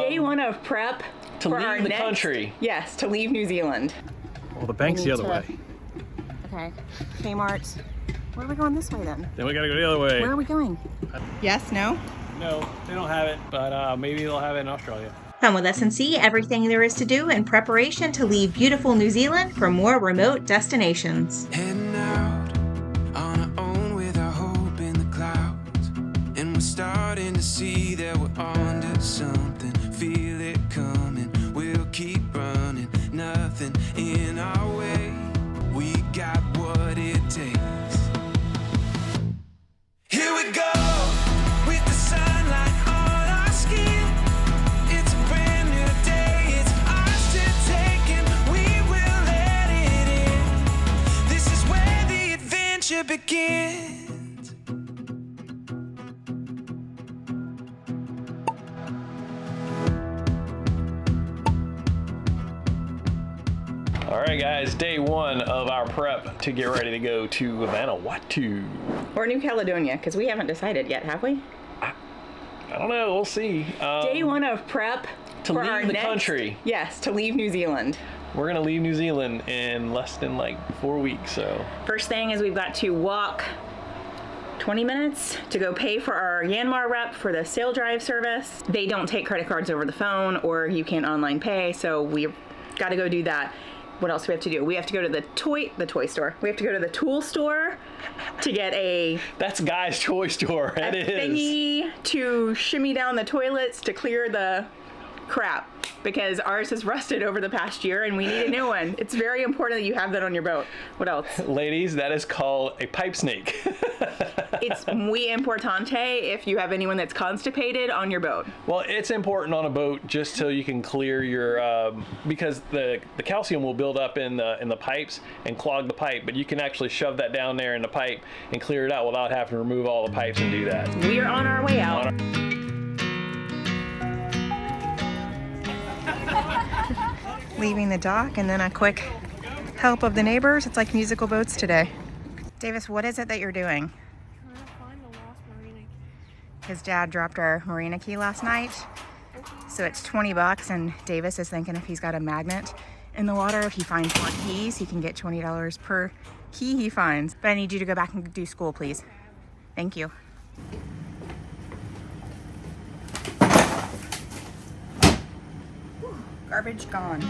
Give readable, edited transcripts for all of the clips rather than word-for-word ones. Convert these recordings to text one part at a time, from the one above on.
Day one of prep to leave the country. Yes, to leave New Zealand. Well, the bank's the other way. Okay, Kmart. Where are we going this way then? Then we gotta go the other way. Where are we going? Yes, no? No, they don't have it, but maybe they'll have it in Australia. Come with us and see everything there is to do in preparation to leave beautiful New Zealand for more remote destinations. Heading out on our own with our hope in the clouds, and we're starting to see that we're onto something. Feel it coming, we'll keep running, nothing in our way. We got what it takes. Here we go with the sunlight on our skin. It's a brand new day, it's ours to take, and we will let it in. This is where the adventure begins. All right, guys, day one of our prep to get ready to go to Vanuatu. Or New Caledonia, because we haven't decided yet, have we? I don't know, we'll see. Day one of prep to leave the country. Yes, to leave New Zealand. We're gonna leave New Zealand in less than like 4 weeks, so. First thing is we've got to walk 20 minutes to go pay for our Myanmar rep for the sail drive service. They don't take credit cards over the phone, or you can online pay, so we've got to go do that. What else do we have to do? We have to go to the toy store. We have to go to the tool store to get a... That's Guy's toy store, it is. Thingy to shimmy down the toilets to clear the crap, because ours has rusted over the past year and we need a new one. It's very important that you have that on your boat. What else? Ladies, that is called a pipe snake. It's muy importante if you have anyone that's constipated on your boat. Well, it's important on a boat just so you can clear your, because the calcium will build up in the pipes and clog the pipe, but you can actually shove that down there in the pipe and clear it out without having to remove all the pipes and do that. We are on our way out. Leaving the dock and then a quick help of the neighbors. It's like musical boats today. Davis, what is it that you're doing? Trying to find the lost Marina key. His dad dropped our Marina key last night. So it's $20, and Davis is thinking if he's got a magnet in the water, if he finds more keys, he can get $20 per key he finds. But I need you to go back and do school, please. Thank you. Garbage gone.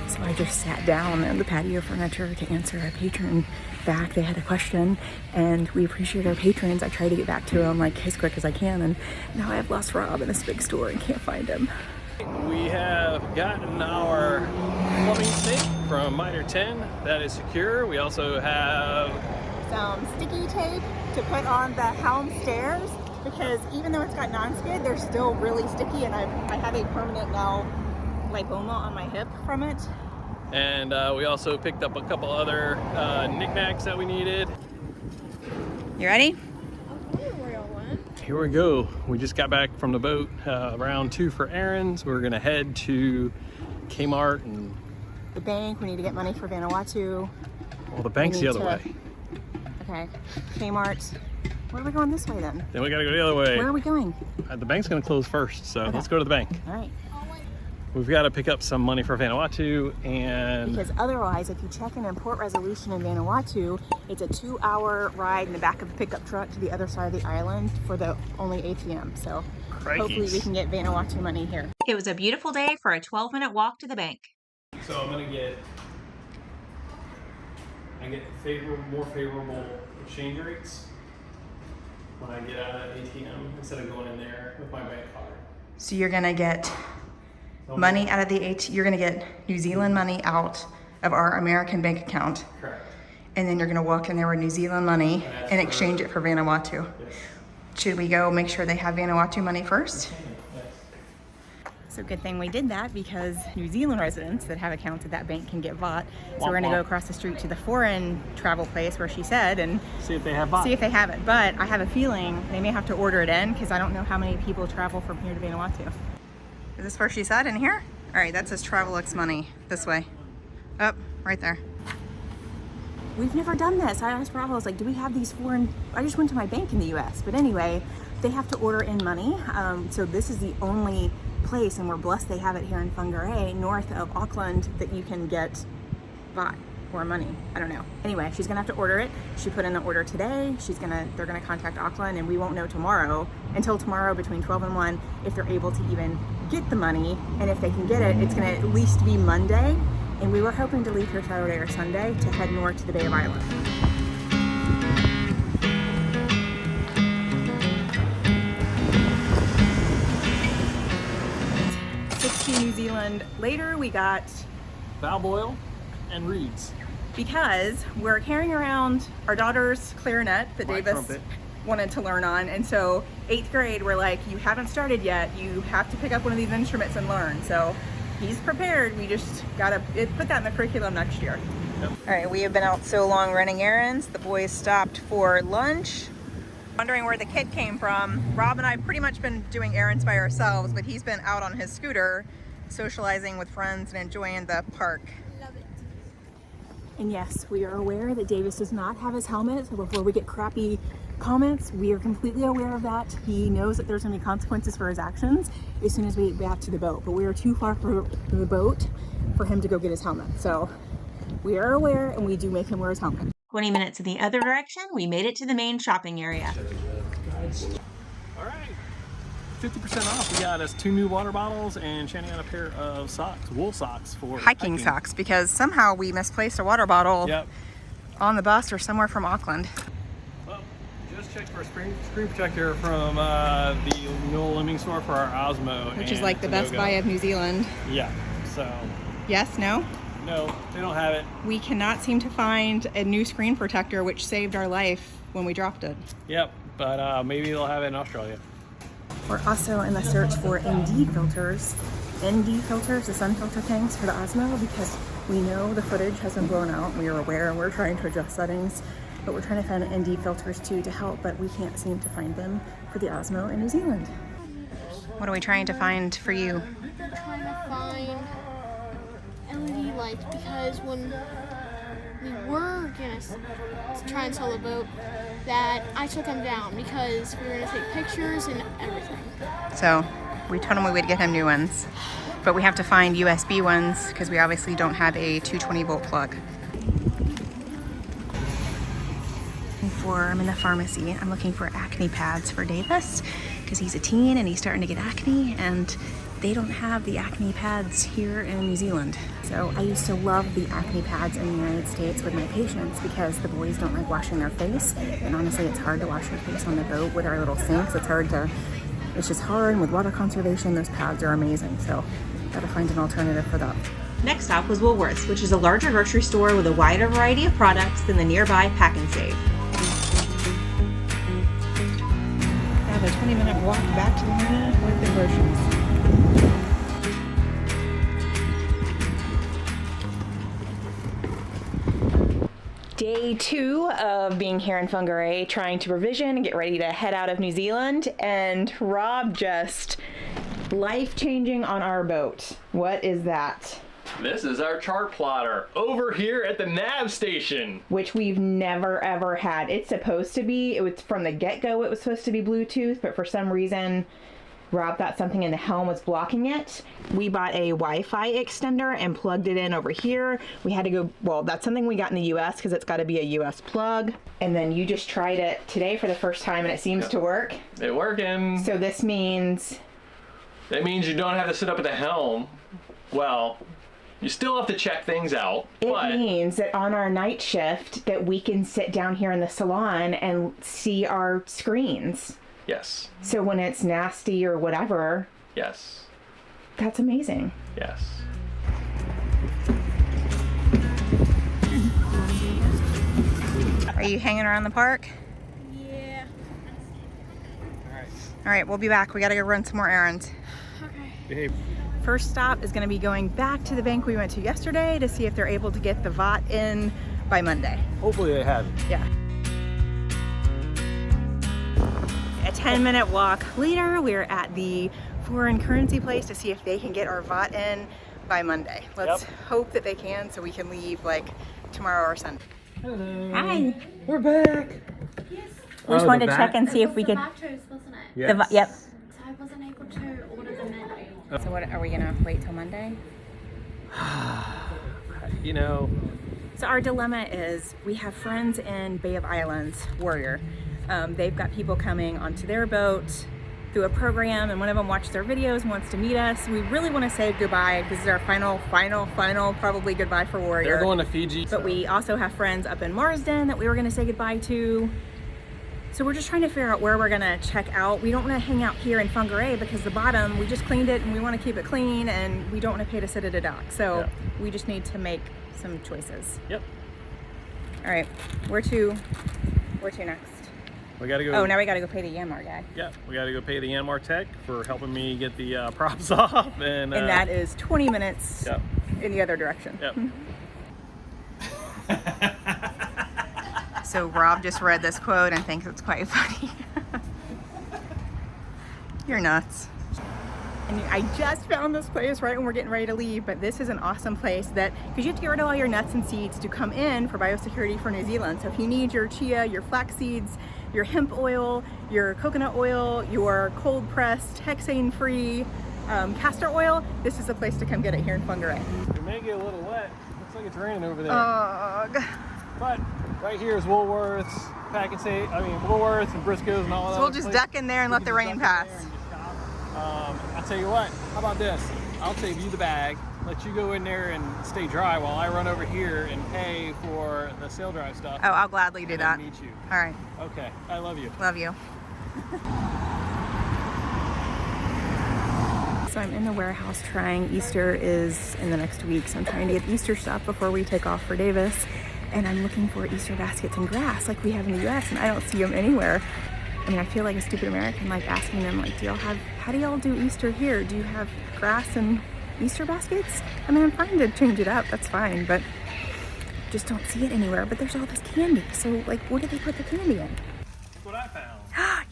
So I just sat down in the patio furniture to answer a patron back. They had a question, and we appreciate our patrons. I try to get back to them like as quick as I can, and now I've lost Rob in this big store and can't find him. We have gotten our plumbing snake from Miter 10. That is secure. We also have some sticky tape to put on the helm stairs, because even though it's got non-skid, they're still really sticky, and I have a permanent now lipoma on my hip from it. And we also picked up a couple other knickknacks that we needed. You ready? I was wondering where y'all went. Here we go. We just got back from the boat, round 2 for errands. We're gonna head to Kmart and the bank. We need to get money for Vanuatu. Well, the bank's the other way. Okay, Kmart. Where are we going this way then? Then we gotta go the other way. Where are we going? The bank's gonna close first, so Okay. let's go to the bank. All right. We've got to pick up some money for Vanuatu, and because otherwise, if you check in Port Resolution in Vanuatu, it's a 2-hour ride in the back of a pickup truck to the other side of the island for the only ATM. So hopefully we can get Vanuatu money here. It was a beautiful day for a 12-minute walk to the bank. so I'm gonna get more favorable exchange rates when I get out of that ATM instead of going in there with my bank card. So you're gonna get money out of the ATM. You're gonna get New Zealand money out of our American bank account. Correct. And then you're gonna walk in there with New Zealand money and exchange it for Vanuatu. Yes. Should we go make sure they have Vanuatu money first? Yes. So good thing we did that, because New Zealand residents that have accounts at that bank can get VOT. So we're gonna go across the street to the foreign travel place where she said and See if they have VOT. see if they have it. But I have a feeling they may have to order it in, because I don't know how many people travel from here to Vanuatu. Is this where she said, in here? All right, that says Travelux money, this way. Oh, right there. we've never done this. I asked Rob, I was like, do we have these foreign, I just went to my bank in the US. But anyway, they have to order in money. So this is the only place, and we're blessed they have it here in Whangarei, north of Auckland, that you can get baht or money. I don't know. Anyway, she's gonna have to order it. She put in the order today. They're gonna contact Auckland, and we won't know until tomorrow between 12 and 1 if they're able to even get the money. And if they can get it, it's gonna at least be Monday. And we were hoping to leave here Saturday or Sunday to head north to the Bay of Islands. 16 New Zealand later, we got Valve oil and reeds. because we're carrying around our daughter's clarinet that Davis trumpet. wanted to learn on, and so 8th grade we're like, you haven't started yet, you have to pick up one of these instruments and learn. So he's prepared, we just gotta put that in the curriculum next year. Yep. All right, we have been out so long running errands. The boys stopped for lunch. Wondering where the kid came from. Rob and I have pretty much been doing errands by ourselves, but he's been out on his scooter socializing with friends and enjoying the park. Love it. And yes, we are aware that Davis does not have his helmet, so before we get crappy comments, we are completely aware of that. He knows that there's going to be consequences for his actions as soon as we get back to the boat, but we are too far from the boat for him to go get his helmet. So we are aware, and we do make him wear his helmet. 20 minutes in the other direction, we made it to the main shopping area. All right, 50% off. We got us 2 new water bottles and Shannon got a pair of socks, wool socks for Hiking socks, because somehow we misplaced a water bottle Yep. on the bus or somewhere from Auckland. Well, just checked for a screen protector from the Noel Lemming store for our Osmo. Which is and like the Best Sunogo. Buy of New Zealand. Yeah, so Yes, no? no, they don't have it. We cannot seem to find a new screen protector, which saved our life when we dropped it. Yep, but maybe they'll have it in Australia. We're also in the search for ND filters. ND filters, the sun filter tanks for the Osmo, because we know the footage has been blown out. We are aware, and we're trying to adjust settings, but we're trying to find ND filters too to help, but we can't seem to find them for the Osmo in New Zealand. What are we trying to find for you? We're trying to find LED lights because when we were gonna try and sell the boat, that I took them down because we were gonna take pictures and everything. So we told him we would get him new ones, but we have to find USB ones because we obviously don't have a 220 volt plug. I'm in the pharmacy. I'm looking for acne pads for Davis because he's a teen and he's starting to get acne, and they don't have the acne pads here in New Zealand. So I used to love the acne pads in the United States with my patients because the boys don't like washing their face, and honestly it's hard to wash your face on the boat with our little sinks. It's just hard, and with water conservation those pads are amazing, so gotta find an alternative for that. Next stop was Woolworths, which is a larger grocery store with a wider variety of products than the nearby Pack and Save. I have a 20-minute walk back to the Marina with the groceries. Day 2 of being here in Whangarei, trying to revision and get ready to head out of New Zealand, and Rob just life-changing on our boat. What is that? This is our chart plotter over here at the nav station. Which we've never ever had. It's supposed to be, it was from the get-go it was supposed to be Bluetooth, but for some reason Rob thought something in the helm was blocking it. We bought a Wi-Fi extender and plugged it in over here. We had to go, well, that's something we got in the US because it's got to be a US plug. And then you just tried it today for the first time and it seems to work. It's working. So this means... That means you don't have to sit up at the helm. Well, you still have to check things out. It but means that on our night shift that we can sit down here in the salon and see our screens. yes. So when it's nasty or whatever, Yes. that's amazing. Yes. Are you hanging around the park? Yeah. All right, we'll be back. We gotta go run some more errands. Okay. Behave. First stop is gonna be going back to the bank we went to yesterday to see if they're able to get the VAT in by Monday. Hopefully they have it. Yeah. A 10-minute walk later, we're at the foreign currency place to see if they can get our VAT in by Monday. Let's hope that they can so we can leave like tomorrow or Sunday. Hello. Hi. We're back. Yes. We just wanted to check and see if we could. Nachos, wasn't it? Yes. Yep. So I wasn't able to order them in. So what are we gonna wait till Monday? You know, So our dilemma is we have friends in Bay of Islands, Warrior. They've got people coming onto their boat through a program, and one of them watched their videos and wants to meet us. We really want to say goodbye. This is our final, probably goodbye for Warrior. they're going to Fiji. But we also have friends up in Marsden that we were going to say goodbye to. So we're just trying to figure out where we're going to check out. We don't want to hang out here in Whangarei because the bottom, we just cleaned it and we want to keep it clean, and we don't want to pay to sit at a dock. So we just need to make some choices. Yep. All right, where to next? We gotta go. Oh, now we got to go pay the Yanmar guy. Yeah, we gotta go pay the Yanmar tech for helping me get the props off, and that is 20 minutes Yep. in the other direction. Yep. So Rob just read this quote and thinks it's quite funny. You're nuts. And I just found this place right when we're getting ready to leave, but this is an awesome place that, because you have to get rid of all your nuts and seeds to come in for biosecurity for New Zealand. So if you need your chia, your flax seeds, your hemp oil, your coconut oil, your cold pressed, hexane free castor oil, this is the place to come get it here in Whangarei. It may get a little wet. Looks like it's raining over there. Ugh. But right here is Woolworths, Woolworths and Briscoe's and all that. So we'll just duck in there and let the rain pass. I'll tell you what, how about this? I'll save you the bag, let you go in there and stay dry while I run over here and pay for the sail drive stuff. Oh, I'll gladly do that. Meet you. All right. Okay, I love you. Love you. So I'm in the warehouse trying. Easter is in the next week, so I'm trying to get Easter stuff before we take off for Davis. And I'm looking for Easter baskets and grass like we have in the US, and I don't see them anywhere. I mean, I feel like a stupid American, like asking them, like, how do y'all do Easter here? Do you have grass and Easter baskets? I mean, I'm fine to change it up, that's fine, but just don't see it anywhere. But there's all this candy, so like, where did they put the candy in? Look what I found.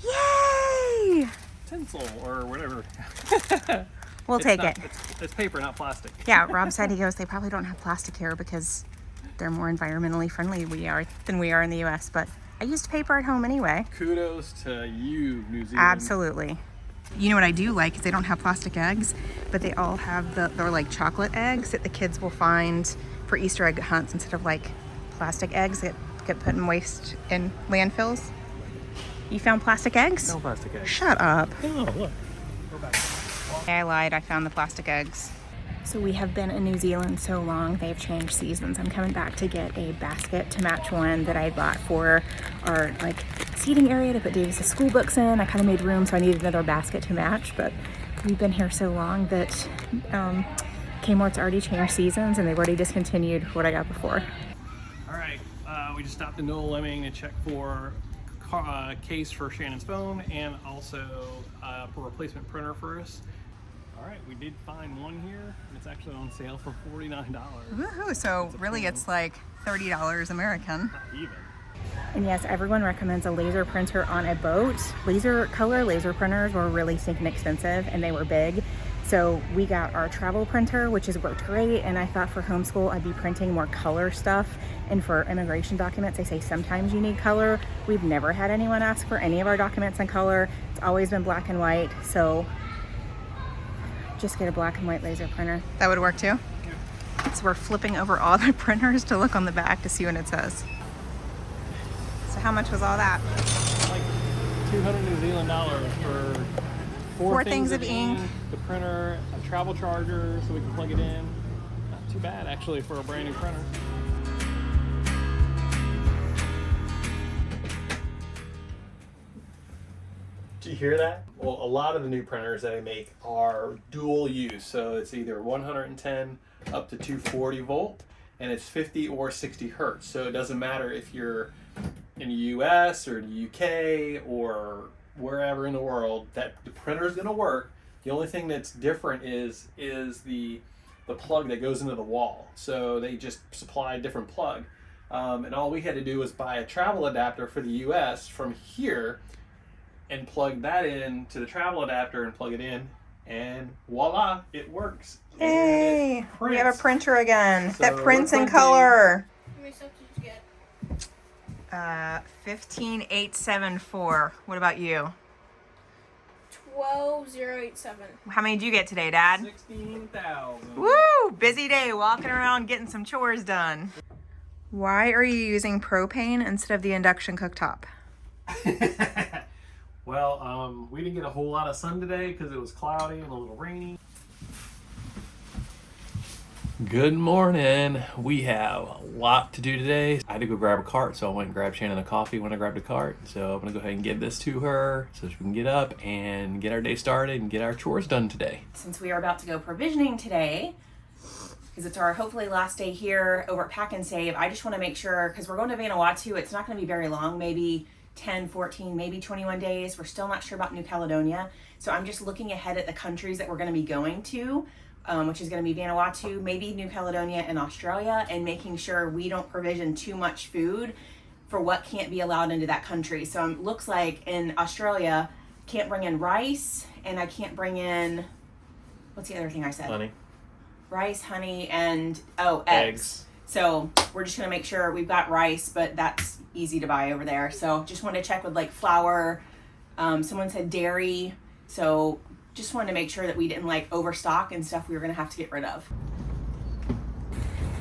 Yay! Tinsel or whatever. We'll take it. It's paper, not plastic. Yeah, Rob said, he goes, they probably don't have plastic here because they're more environmentally friendly than we are in the US, but I used paper at home anyway. Kudos to you, New Zealand. Absolutely. You know what I do like is they don't have plastic eggs, but they all have they're like chocolate eggs that the kids will find for Easter egg hunts instead of like plastic eggs that get put in waste in landfills. You found plastic eggs? No plastic eggs. Shut up. Oh, look. We're back. I lied, I found the plastic eggs. So we have been in New Zealand so long, they've changed seasons. I'm coming back to get a basket to match one that I bought for our like seating area to put Davis' school books in. I kind of made room, so I needed another basket to match, but we've been here so long that Kmart's already changed seasons and they've already discontinued what I got before. All right, we just stopped in Noel Lemming to check for a case for Shannon's phone and also a replacement printer for us. All right, we did find one here, and it's actually on sale for $49. Woohoo, so really it's like $30 American. Not even. And yes, everyone recommends a laser printer on a boat. Laser printers were really stinking expensive and they were big. So we got our travel printer, which has worked great. And I thought for homeschool, I'd be printing more color stuff. And for immigration documents, they say sometimes you need color. We've never had anyone ask for any of our documents in color. It's always been black and white. So just get a black and white laser printer. That would work too? Yeah. So we're flipping over all the printers to look on the back to see what it says. So how much was all that? Like 200 New Zealand dollars for four things of ink, the printer, a travel charger so we can plug it in. Not too bad actually for a brand new printer. Did you hear that? Well, a lot of the new printers that I make are dual use. So it's either 110 up to 240 volt and it's 50 or 60 hertz. So it doesn't matter if you're in the US or the UK or wherever in the world, that the printer is going to work. The only thing that's different is the plug that goes into the wall. So they just supply a different plug. And all we had to do was buy a travel adapter for the US from here and plug that in to the travel adapter and plug it in, and voila, it works. Yay! We have a printer again So that prints we're in printing. color. How many steps did you get? 15,874. What about you? 12,087. How many did you get today, Dad? 16,000. Woo! Busy day walking around getting some chores done. Why are you using propane instead of the induction cooktop? Well, we didn't get a whole lot of sun today because it was cloudy and a little rainy. Good morning. We have a lot to do today. I had to go grab a cart, so I went and grabbed Shannon a coffee when I grabbed a cart. So I'm gonna go ahead and give this to her so she can get up and get our day started and get our chores done today. Since we are about to go provisioning today, because it's our hopefully last day here over at Pack and Save, I just want to make sure, because we're going to Vanuatu, it's not going to be very long, maybe 10, 14, maybe 21 days. We're still not sure about New Caledonia. So I'm just looking ahead at the countries that we're going to be going to, which is going to be Vanuatu, maybe New Caledonia and Australia, and making sure we don't provision too much food for what can't be allowed into that country. So it looks like in Australia, can't bring in rice, and I can't bring in, what's the other thing I said? Honey. Rice, honey, and eggs. So we're just gonna make sure we've got rice, but that's easy to buy over there. So just wanted to check with like flour. Someone said dairy. So just wanted to make sure that we didn't like overstock and stuff we were gonna have to get rid of.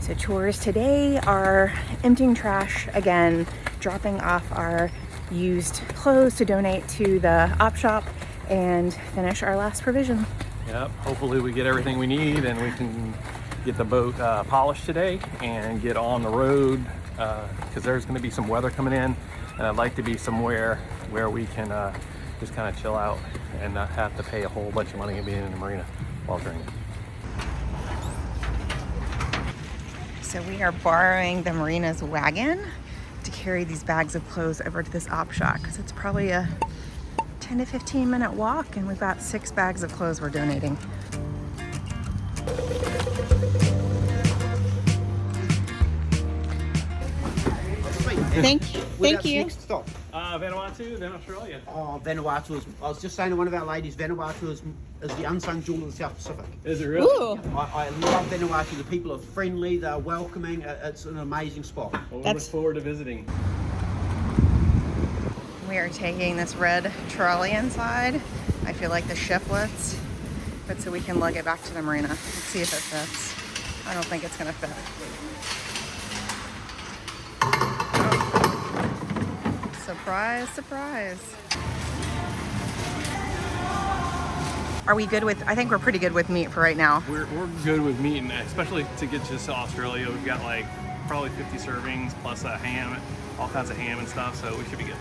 So chores today are emptying trash again, dropping off our used clothes to donate to the op shop, and finish our last provision. Yep, hopefully we get everything we need and we can get the boat polished today and get on the road, because there's going to be some weather coming in, and I'd like to be somewhere where we can just kind of chill out and not have to pay a whole bunch of money being in the marina while it's raining. So we are borrowing the marina's wagon to carry these bags of clothes over to this op shop, because it's probably a 10 to 15 minute walk, and we've got 6 bags of clothes we're donating. Thank you. Next stop. Vanuatu, then Australia. Oh, Vanuatu is, I was just saying to one of our ladies, Vanuatu is the unsung jewel of the South Pacific. Is it really? Ooh, I love Vanuatu. The people are friendly, they're welcoming. It's an amazing spot. Well, we look forward to visiting. we are taking this red trolley inside. I feel like the shiplets, but so we can lug it back to the marina. Let's see if it fits. I don't think it's gonna fit. Surprise, surprise. Are we good with, I think we're pretty good with meat for right now. We're good with meat, and especially to get to Australia, we've got like probably 50 servings plus a ham, all kinds of ham and stuff, so we should be good.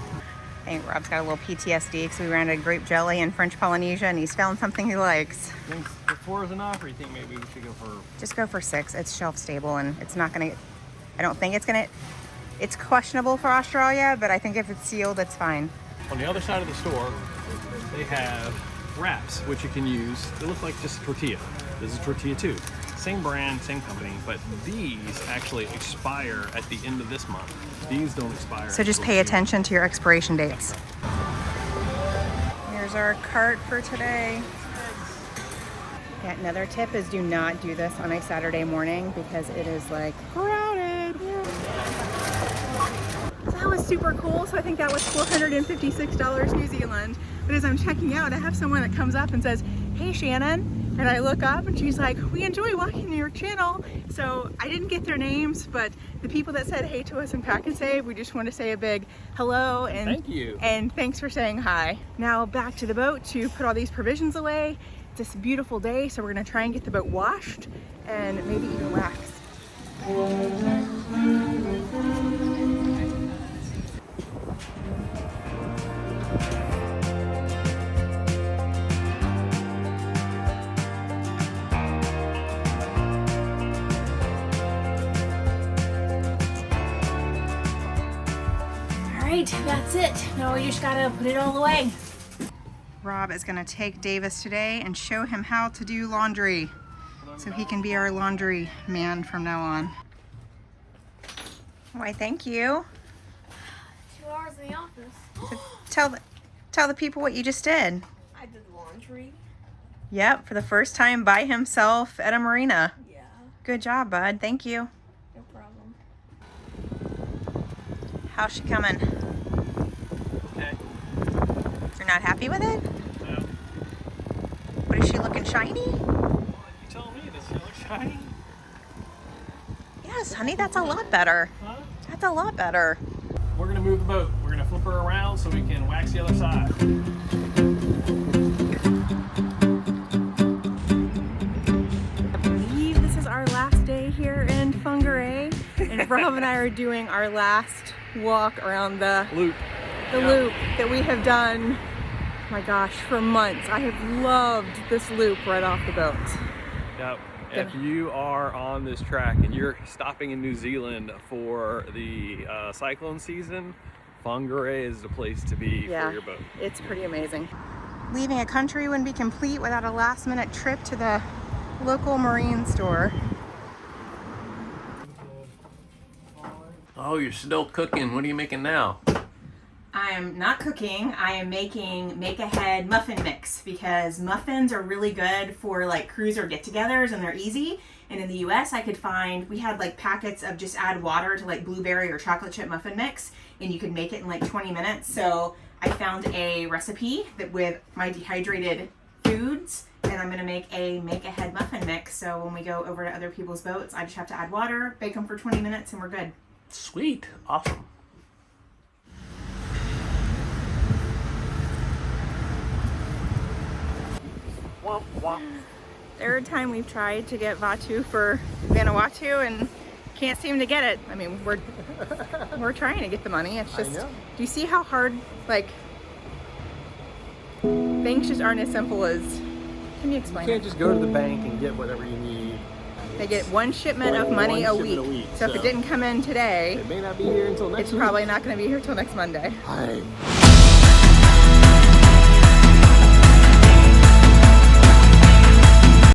I think Rob's got a little PTSD because we ran a grape jelly in French Polynesia and he's found something he likes. You think 4 is enough, or you think maybe we should go for... Just go for 6. It's shelf stable and it's not gonna, I don't think it's gonna, it's questionable for Australia, but I think if it's sealed, it's fine. On the other side of the store, they have wraps, which you can use. They look like just a tortilla. This is tortilla too. Same brand, same company, but these actually expire at the end of this month. These don't expire. So just pay attention to your expiration dates. Here's our cart for today. Yeah, another tip is do not do this on a Saturday morning because it is like crowded. So that was super cool. So I think that was $456 New Zealand. But as I'm checking out, I have someone that comes up and says, "Hey Shannon." And I look up and she's like, "We enjoy watching your channel." So I didn't get their names, but the people that said hey to us in Pack and Save, we just want to say a big hello and thank you. And thanks for saying hi. Now back to the boat to put all these provisions away. It's this beautiful day, so we're gonna try and get the boat washed and maybe even waxed. That's it. Now we just gotta put it all away. Rob is gonna take Davis today and show him how to do laundry so he can be our laundry man from now on. Why, thank you. 2 hours in the office. Tell the people what you just did. I did laundry. Yep, for the first time by himself at a marina. Yeah. Good job, bud. Thank you. No problem. How's she coming? Okay. You're not happy with it? No. What, is she looking shiny? You tell me, does she look shiny? Yes, honey, that's a lot better. Huh? That's a lot better. We're gonna move the boat. We're gonna flip her around so we can wax the other side. I believe this is our last day here in Whangarei, and Rob and I are doing our last walk around the Loop. loop that we have done, oh my gosh, for months. I have loved this loop right off the boat. Yep. If you are on this track and you're stopping in New Zealand for the cyclone season, Whangarei is the place to be for your boat. It's pretty amazing. Leaving a country wouldn't be complete without a last-minute trip to the local marine store. Oh, you're still cooking. What are you making now? I am not cooking. I am making make-ahead muffin mix because muffins are really good for like cruise or get-togethers, and they're easy. And in the US, I could find, we had like packets of just add water to like blueberry or chocolate chip muffin mix, and you could make it in like 20 minutes. So I found a recipe that with my dehydrated foods, and I'm gonna make a make-ahead muffin mix. So when we go over to other people's boats, I just have to add water, bake them for 20 minutes, and we're good. Sweet. Awesome. Womp, womp. Third time we've tried to get Vaatu for Vanuatu and can't seem to get it. I mean, we're trying to get the money. It's just, do you see how hard, like, things just aren't as simple as, can you explain? You can't just go to the bank and get whatever you need. They get one shipment of money a week. So if it didn't come in today, It may not be here until next it's week. probably not going to be here till next Monday. Hi.